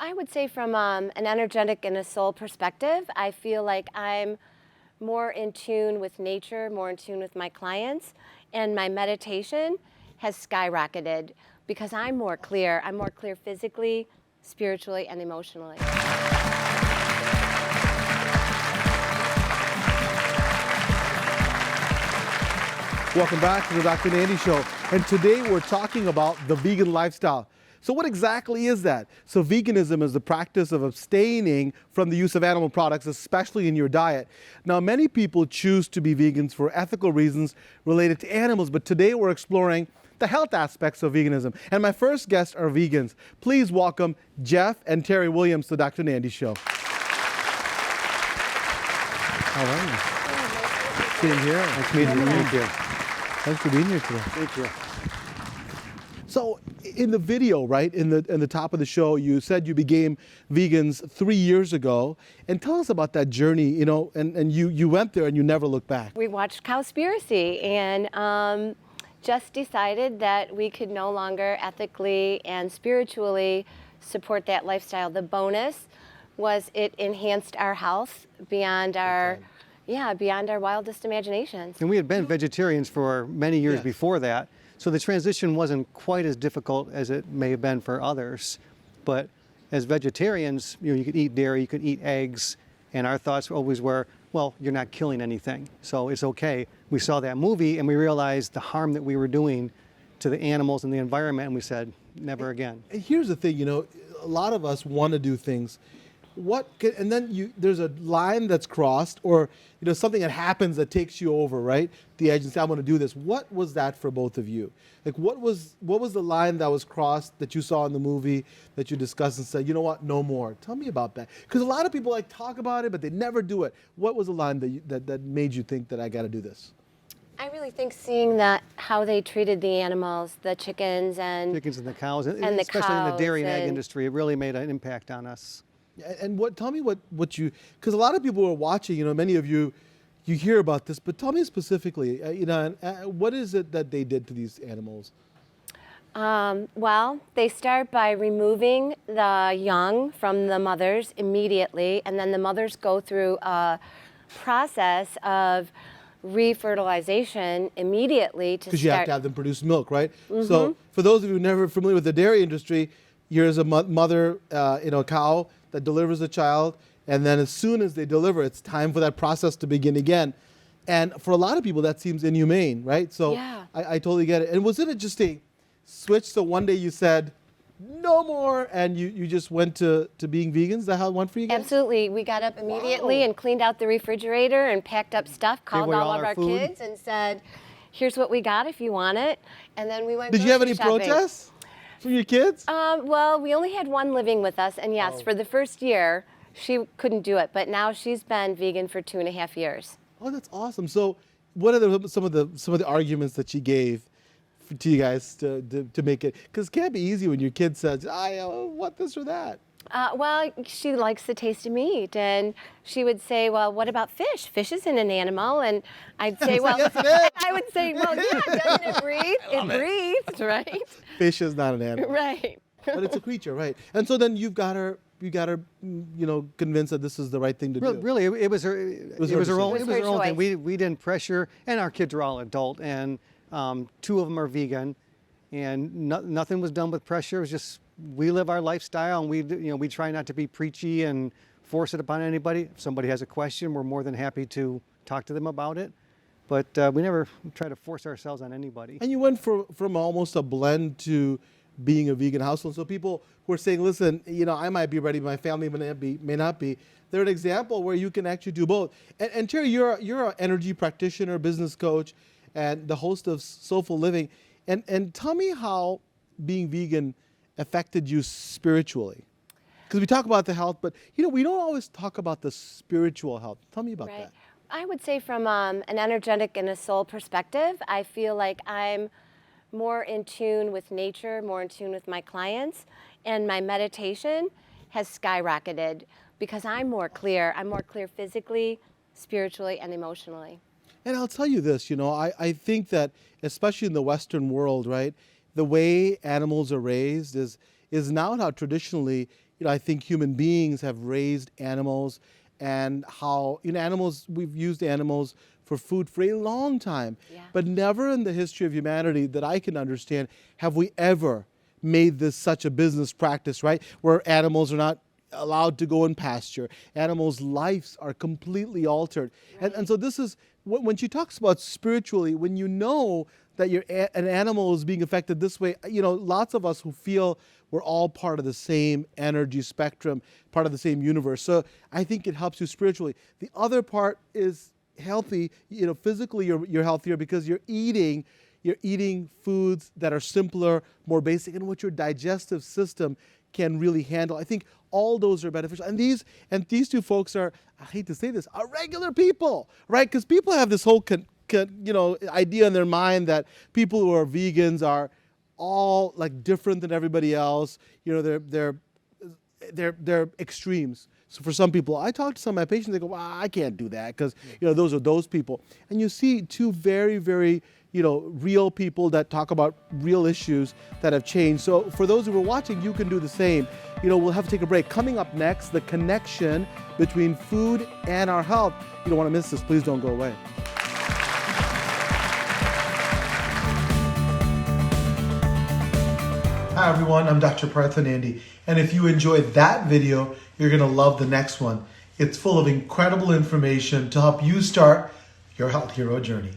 I would say from an energetic and a soul perspective, I feel like I'm more in tune with nature, more in tune with my clients, and my meditation has skyrocketed because I'm more clear. I'm more clear physically, spiritually, and emotionally. Welcome back to the Dr. Nandi Show. And today we're talking about the vegan lifestyle. So what exactly is that? So veganism is the practice of abstaining from the use of animal products, especially in your diet. Now, many people choose to be vegans for ethical reasons related to animals, but today we're exploring the health aspects of veganism. And my first guests are vegans. Please welcome Jeff and Terry Williams to the Dr. Nandi Show. How are you? Sitting here. Nice meeting you. Thank you. Thanks for being here today. Thank you. So in the video, right, in the top of the show, you said you became vegans 3 years ago. And tell us about that journey, you know, and you went there and you never looked back. We watched Cowspiracy and just decided that we could no longer ethically and spiritually support that lifestyle. The bonus was it enhanced our health beyond our wildest imaginations. And we had been vegetarians for many years before that, so the transition wasn't quite as difficult as it may have been for others. But as vegetarians, you know, you could eat dairy, you could eat eggs, and our thoughts always were, well, you're not killing anything, so it's okay. We saw that movie and we realized the harm that we were doing to the animals and the environment, and we said, never again. And here's the thing, you know, a lot of us want to do things. And then there's a line that's crossed, or you know, something that happens that takes you over, right? The edge and say, I'm going to do this. What was that for both of you? Like, what was the line that was crossed that you saw in the movie that you discussed and said, you know what, no more? Tell me about that. Because a lot of people like talk about it, but they never do it. What was the line that made you think that I got to do this? I really think seeing that how they treated the animals, the chickens and the cows, and the especially in the dairy and egg and industry, it really made an impact on us. And tell me what you, because a lot of people are watching, you know, many of you hear about this, but tell me specifically, you know, what is it that they did to these animals? Well, they start by removing the young from the mothers immediately, and then the mothers go through a process of refertilization immediately to start. Because you have to have them produce milk, right? Mm-hmm. So for those of you who are never familiar with the dairy industry, here's a mother, you know, a cow that delivers a child, and then as soon as they deliver, it's time for that process to begin again. And for a lot of people, that seems inhumane, right? So yeah. I totally get it. And was it just a switch? So one day you said, no more, and you just went to being vegans? Is that how it went for you guys? Absolutely. We got up immediately and cleaned out the refrigerator and packed up stuff, called all of our kids and said, here's what we got if you want it. And then we went Did you have any shopping. Protests from your kids? Well, we only had one living with us, and yes, for the first year, she couldn't do it, but now she's been vegan for 2.5 years. Oh, that's awesome. So what are some of the arguments that she gave to you guys to make it? Because it can't be easy when your kid says, I want this or that. Well, she likes the taste of meat, and she would say, well, what about fish? Fish isn't an animal. And I'd say, well, yes, it is. I would say, well, yeah, doesn't it breathe? It breathes, right? Fish is not an animal. Right. But it's a creature, right? And so then you got her, you know, convinced that this is the right thing to do. Really, it was her own thing. We didn't pressure, and our kids are all adult, and 2 of them are vegan, and nothing was done with pressure. It was just, we live our lifestyle, and we try not to be preachy and force it upon anybody. If somebody has a question, we're more than happy to talk to them about it. But we never try to force ourselves on anybody. And you went from almost a blend to being a vegan household. So people who are saying, listen, you know, I might be ready, but my family may not be. They're an example where you can actually do both. And Terry, you're an energy practitioner, business coach, and the host of Soulful Living. And tell me how being vegan affected you spiritually. Because we talk about the health, but you know, we don't always talk about the spiritual health. Tell me about that. I would say from an energetic and a soul perspective, I feel like I'm more in tune with nature, more in tune with my clients, and my meditation has skyrocketed because I'm more clear. I'm more clear physically, spiritually, and emotionally. And I'll tell you this, you know, I think that especially in the Western world, right, the way animals are raised is not how traditionally, I think human beings have raised animals, and how, animals, we've used animals for food for a long time. Yeah. But never in the history of humanity that I can understand have we ever made this such a business practice, right? Where animals are not allowed to go in pasture. Animals' lives are completely altered. Right. And so this is, when she talks about spiritually, when you know that an animal is being affected this way, lots of us who feel we're all part of the same energy spectrum, part of the same universe. So I think it helps you spiritually. The other part is healthy, physically you're healthier because you're eating foods that are simpler, more basic, and what your digestive system can really handle. I think all those are beneficial. And these two folks are, I hate to say this, are regular people, right? Because people have this whole idea in their mind that people who are vegans are all like different than everybody else. They're extremes. So for some people, I talk to some of my patients, they go, well, I can't do that because those are those people. And you see two very, very real people that talk about real issues that have changed. So for those who are watching, you can do the same. We'll have to take a break. Coming up next, the connection between food and our health. You don't want to miss this. Please don't go away. Hi everyone, I'm Dr. Partha Nandi, and if you enjoyed that video, you're going to love the next one. It's full of incredible information to help you start your health hero journey.